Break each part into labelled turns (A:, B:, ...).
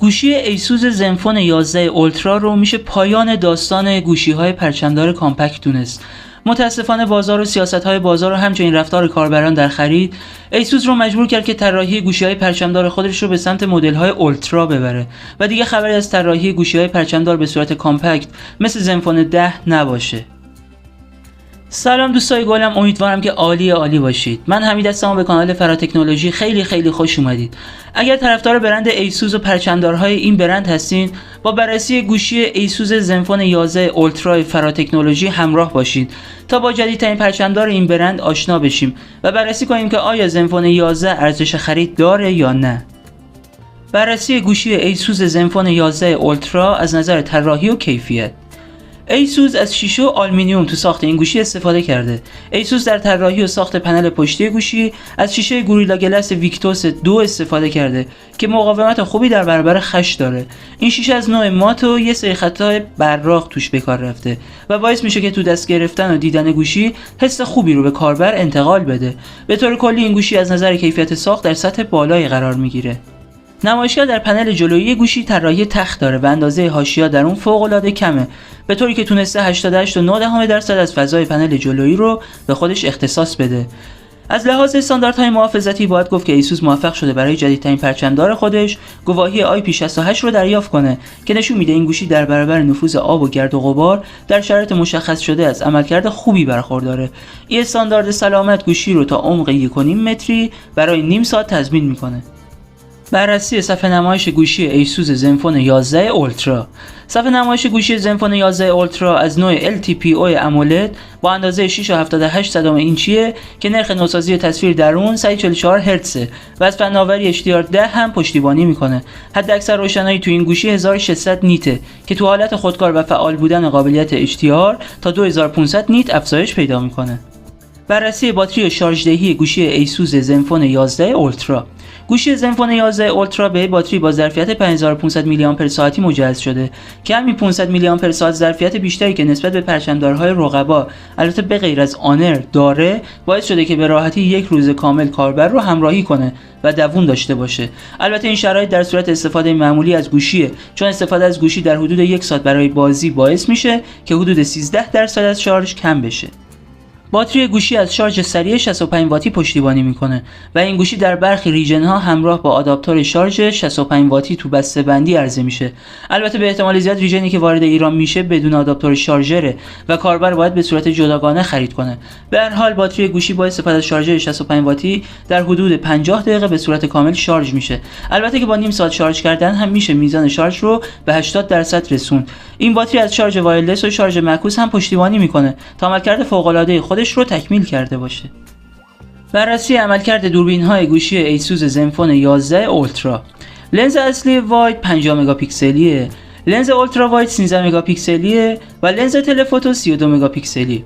A: گوشی ایسوس زنفون 11 اولترا رو میشه پایان داستان گوشی‌های پرچمدار کامپکت دونست. متاسفانه بازار و سیاست‌های بازار و همچنین رفتار کاربران در خرید ایسوس رو مجبور کرد که طراحی گوشی‌های پرچمدار خودش رو به سمت مدل‌های اولترا ببره و دیگه خبری از طراحی گوشی‌های پرچمدار به صورت کامپکت مثل زنفون 10 نباشه. سلام دوستای گلم، امیدوارم که عالی باشید. من حمید هستم و به کانال فراتکنولوژی خیلی خوش اومدید. اگر طرفدار برند ایسوس و پرچمدارهای این برند هستین، با بررسی گوشی ایسوس زنفون 11 اولترا فراتکنولوژی همراه باشید تا با جدیدترین پرچمدار این برند آشنا بشیم و بررسی کنیم که آیا زنفون 11 ارزش خرید داره یا نه. بررسی گوشی ایسوس زنفون 11 اولترا از نظر طراحی و کیفیت. ایسوس از شیشه و آلومینیوم تو ساخت این گوشی استفاده کرده. ایسوس در طراحی و ساخت پنل پشتی گوشی از شیشه گوریلا گلاس ویکتوس 2 استفاده کرده که مقاومت خوبی در برابر خش داره. این شیشه از نوع مات و یه سری خطای براق توش به کار رفته و باعث میشه که تو دست گرفتن و دیدن گوشی حس خوبی رو به کاربر انتقال بده. به طور کلی این گوشی از نظر کیفیت ساخت در سطح بالایی قرار میگیره. نمایشگر در پنل جلویی گوشی طراحی تخت داره و اندازه حاشیه در اون فوق‌العاده کمه، به طوری که تونسته 88.9% از فضای پنل جلویی رو به خودش اختصاص بده. از لحاظ استانداردهای محافظتی باید گفت که ایسوس موفق شده برای جدیدترین پرچمدار خودش گواهی IP68 رو دریافت کنه که نشون میده این گوشی در برابر نفوذ آب و گرد و غبار در شرایط مشخص شده از عملکرد خوبی برخورداره. این استاندارد سلامت گوشی رو تا عمق 1.5 متری برای نیم ساعت تضمین میکنه. بررسی صفحه نمایش گوشی ایسوس زنفون 11 اولترا. صفحه نمایش گوشی زنفون 11 اولترا از نوع LTPO امولد با اندازه 6.78 اینچیه که نرخ نوسازی تصویر درون 144 هرتزه و از فناوری HDR10 هم پشتیبانی میکنه. حداکثر روشنایی تو این گوشی 1600 نیته که تو حالت خودکار و فعال بودن قابلیت HDR تا 2500 نیت افزایش پیدا میکنه. بررسی باتری شارژدهی گوشی ایسوس زنفون 11 اولترا. گوشی زنفون 11 اولترا به باتری با ظرفیت 5500 میلی آمپر ساعتی مجهز شده که همین 500 میلی آمپر ساعت ظرفیت بیشتری که نسبت به پرچمدارهای رقبا البته به غیر از آنر داره باعث شده که به راحتی یک روز کامل کاربر رو همراهی کنه و دووم داشته باشه. البته این شرایط در صورت استفاده معمولی از گوشیه، چون استفاده از گوشی در حدود 1 ساعت برای بازی باعث میشه که حدود 13% از شارژ کم بشه. باتری گوشی از شارژ سریع 65 واتی پشتیبانی میکنه و این گوشی در برخی ریژن ها همراه با آداپتور شارژ 65 واتی تو بسته‌بندی عرضه میشه. البته به احتمال زیاد ریژنی که وارد ایران میشه بدون آداپتور شارژره و کاربر باید به صورت جداگانه خرید کنه. به هر حال باتری گوشی با استفاده از شارژر 65 واتی در حدود 50 دقیقه به صورت کامل شارژ میشه. البته که با نیم ساعت شارژ کردن هم میشه میزان شارژ رو به 80% رسوند. این باتری از شارژ وایرلس و شارژ معکوس هم پشتیبانی میکنه تا عملکرد فوق‌العاده خودش رو تکمیل کرده باشه. بررسی عملکرد دوربین‌های گوشی ایسوس زنفون 11 اولترا. لنز اصلی واید 50 مگاپیکسلیه، لنز اولترا واید 13 مگاپیکسلیه و لنز تلفوتو 32 مگاپیکسلی.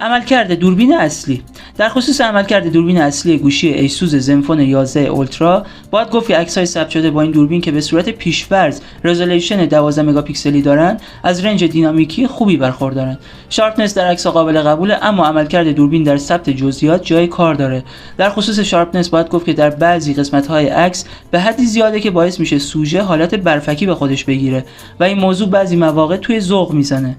A: عملکرد دوربین اصلی. در خصوص عملکرد دوربین اصلی گوشی ایسوس زنفون 11 اولترا باید گفت که عکس‌های ثبت شده با این دوربین که به صورت پیش‌فرض رزولوشن 12 مگاپیکسلی دارن از رنج دینامیکی خوبی برخوردارن. شارپنس در عکس قابل قبوله، اما عملکرد دوربین در ثبت جزئیات جای کار داره. در خصوص شارپنس باید گفت که در بعضی قسمت‌های عکس به حدی زیاده که باعث میشه سوژه حالت برفکی به خودش بگیره و این موضوع بعضی مواقع توی ذوق میزنه.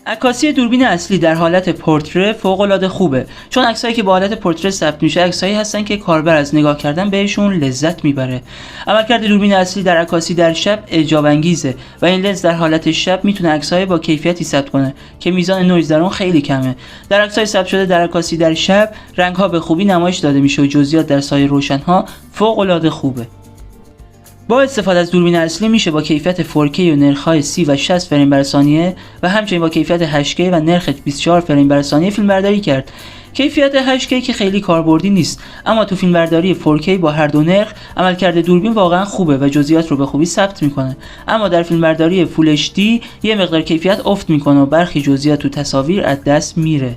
A: عکاسی دوربین اصلی در حالت پورتره فوق‌العاده خوبه، چون عکسایی که با حالت پورتره ثبت میشه عکسایی هستن که کاربر از نگاه کردن بهشون لذت میبره. عملکرد دوربین اصلی در عکاسی در شب اعجاب انگیزه و این لنز در حالت شب میتونه عکسای با کیفیتی ثبت کنه که میزان نویز در اون خیلی کمه. در عکسای ثبت شده در عکاسی در شب رنگ‌ها به خوبی نمایش داده میشه و جزئیات در سایه روشن‌ها فوق‌العاده خوبه. با استفاده از دوربین اصلی میشه با کیفیت 4K و نرخ‌های 30 و 60 فریم بر ثانیه و همچنین با کیفیت 8K و نرخ 24 فریم بر ثانیه فیلمبرداری کرد. کیفیت 8K که خیلی کاربردی نیست، اما تو فیلمبرداری 4K با هر دو نرخ عملکرد دوربین واقعا خوبه و جزئیات رو به خوبی ثبت میکنه. اما در فیلمبرداری فول HD یه مقدار کیفیت افت میکنه و برخی جزئیات تو تصاویر از دست میره.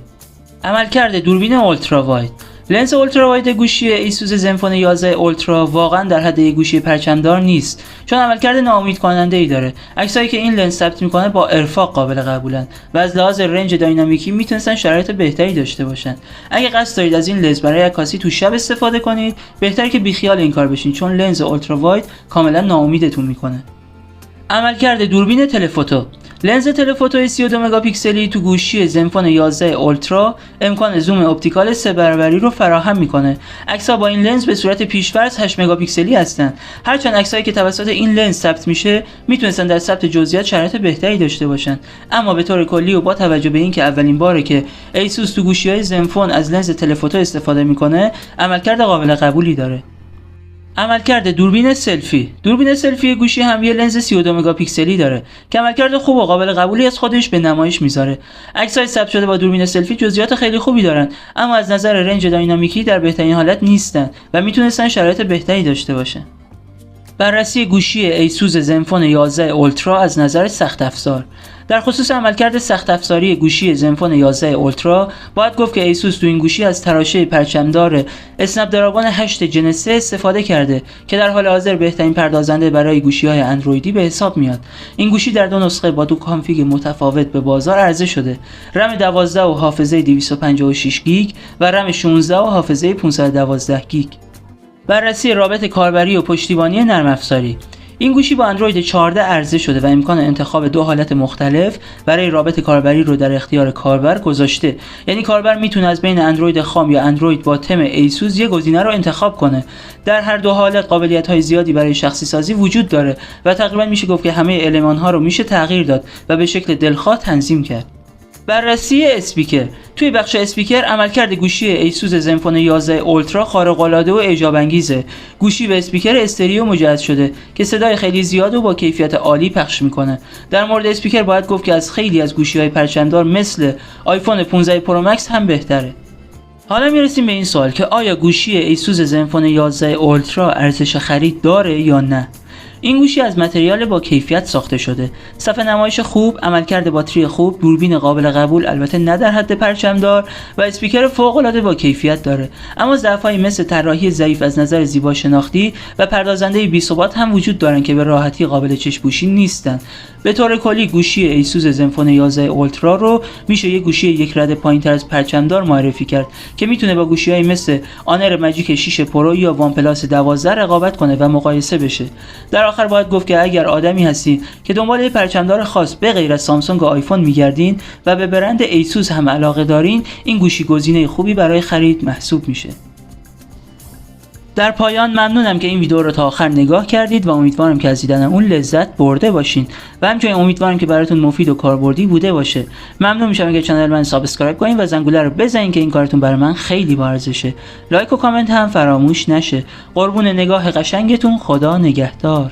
A: عملکرد دوربین اولترا واید. لنز اولترا واید گوشی ایسوس زنفون 11 اولترا واقعا در حد یک گوشی پرچمدار نیست، چون عملکرد ناامید کننده ای داره. عکسایی که این لنز ثبت میکنه با ارفاق قابل قبولن و از لحاظ رنج داینامیکی میتونستن شرایط بهتری داشته باشن. اگه قصد دارید از این لنز برای عکاسی تو شب استفاده کنید، بهتره که بیخیال این کار بشین، چون لنز اولترا واید کاملا ناامیدتون میکنه. عملکرد دوربین تلفوتو. لنز تلفوتو 32 مگاپیکسلی تو گوشی زنفون 11 اولترا امکان زوم اپتیکال 3 برابری رو فراهم میکنه. عکس‌ها با این لنز به صورت پیش‌فرض 8 مگاپیکسلی هستن. هرچند عکسایی که توسط این لنز ثبت میشه میتونستن در ثبت جزئیات شرایط بهتری داشته باشن، اما به طور کلی و با توجه به اینکه اولین باره که ایسوس تو گوشی‌های زنفون از لنز تلفوتو استفاده میکنه، عملکرد قابل قبولی داره. عملکرد دوربین سلفی. دوربین سلفی گوشی هم یه لنز 32 مگاپیکسلی داره که عملکرد خوب و قابل قبولی از خودش به نمایش میذاره. عکسای ثبت شده با دوربین سلفی جزئیات خیلی خوبی دارن، اما از نظر رنج داینامیکی در بهترین حالت نیستن و میتونستن شرایط بهتری داشته باشن. بررسی گوشی ایسوس زنفون 11 اولترا از نظر سخت افزار. در خصوص عملکرد سخت افزاری گوشی زنفون 11 اولترا باید گفت که ایسوس تو این گوشی از تراشه پرچمدار اسنپ دراگون 8 جن 3 استفاده کرده که در حال حاضر بهترین پردازنده برای گوشی‌های اندرویدی به حساب میاد. این گوشی در دو نسخه با دو کانفیگ متفاوت به بازار عرضه شده: رم 12 و حافظه 256 گیگ و رم 16 و حافظه 512 گیگ. بررسی رابط کاربری و پشتیبانی نرم افزاری. این گوشی با اندروید 14 عرضه شده و امکان انتخاب دو حالت مختلف برای رابط کاربری رو در اختیار کاربر گذاشته. یعنی کاربر میتونه از بین اندروید خام یا اندروید با تم ایسوس یک گزینه رو انتخاب کنه. در هر دو حالت قابلیت‌های زیادی برای شخصی سازی وجود داره و تقریبا میشه گفت که همه المان‌ها رو میشه تغییر داد و به شکل دلخواه تنظیم کرد. بررسی اسپیکر. توی بخش اسپیکر عملکرد گوشی ایسوس زنفون 11 اولترا خارق‌العاده و اعجاب انگیزه. گوشی به اسپیکر استریو مجهز شده که صدای خیلی زیاد و با کیفیت عالی پخش میکنه. در مورد اسپیکر باید گفت که از خیلی از گوشی‌های پرچمدار مثل آیفون 15 پرو مکس هم بهتره. حالا میرسیم به این سوال که آیا گوشی ایسوس زنفون 11 اولترا ارزش خرید داره یا نه؟ این گوشی از متریال با کیفیت ساخته شده، صفحه نمایش خوب، عملکرد باتری خوب، دوربین قابل قبول البته نه در حد پرچمدار و اسپیکر فوق العاده با کیفیت داره، اما ضعف‌هایی مثل طراحی ضعیف از نظر زیبا شناختی و پردازنده بی‌ثبات هم وجود دارن که به راحتی قابل چشم‌پوشی نیستن. به طور کلی گوشی ایسوس زنفون 11 اولترا رو میشه یک گوشی یک رده پایین‌تر از پرچمدار معرفی کرد که میتونه با گوشی‌های مثل آنر ماجیک 6 پرو یا وان پلاس 12 رقابت کنه و مقایسه بشه. در آخر باید گفت که اگر آدمی هستین که دنبال یک پرچمدار خاص به غیر از سامسونگ و آیفون میگردین و به برند ایسوس هم علاقه دارین، این گوشی گزینه خوبی برای خرید محسوب میشه. در پایان ممنونم که این ویدیو رو تا آخر نگاه کردید و امیدوارم که از دیدن اون لذت برده باشین و همچنین امیدوارم که براتون مفید و کاربردی بوده باشه. ممنون میشم اگه کانال من سابسکرایب کنین و زنگوله رو بزنین که این کارتون برای من خیلی با ارزشه. لایک و کامنت هم فراموش نشه. قربون نگاه قشنگتون، خدا نگهدار.